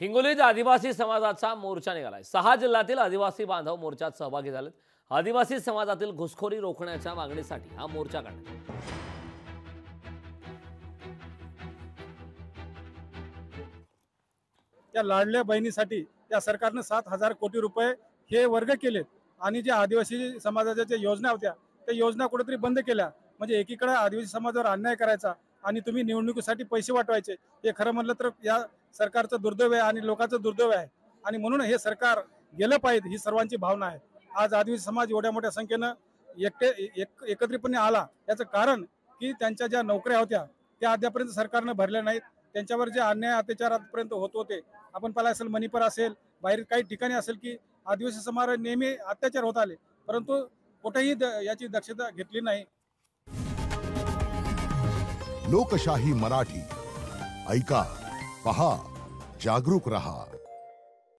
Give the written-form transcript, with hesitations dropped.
हिंगोलीत आदिवासी समाजाचा मोर्चा निघालाय। 6 जिल्ह्यातील आदिवासी बांधव मोर्चात सहभागी झालेत। आदिवासी समाजातील घुसखोरी रोखण्याच्या मागणीसाठी हा मोर्चा काढण्यात आला। त्या लाडल्या बहिणीसाठी त्या सरकारने 7,000 कोटी रुपये हे वर्ग केलेत आणि जे आदिवासी समाजाच्या ज्या योजना होत्या त्या योजना कुठेतरी बंद केल्या। म्हणजे एकीकडे आदिवासी समाजावर अन्याय करायचा आणि तुम्ही निवडणुकीसाठी पैसे वाटवायचे, हे खरं म्हणलं तर या सरकारचं दुर्दैव आहे आणि लोकांचं दुर्दैव आहे आणि म्हणून हे सरकार गेलं पाहिजे ही सर्वांची भावना आहे। आज आदिवासी समाज एवढ्या मोठ्या संख्येनं एकत्रितपणे आला, याचं कारण की त्यांच्या ज्या नोकऱ्या होत्या त्या अद्यापर्यंत सरकारनं भरल्या नाहीत। त्यांच्यावर जे अन्याय अत्याचार आजपर्यंत होत होते, आपण पाहिलं असेल मणिपूर असेल, बाहेर काही ठिकाणी असेल की आदिवासी समाजावर नेहमी अत्याचार होत आले, परंतु कुठेही याची दक्षता घेतली नाही। लोकशाही मराठी ऐका, पहा, जागरूक रहा।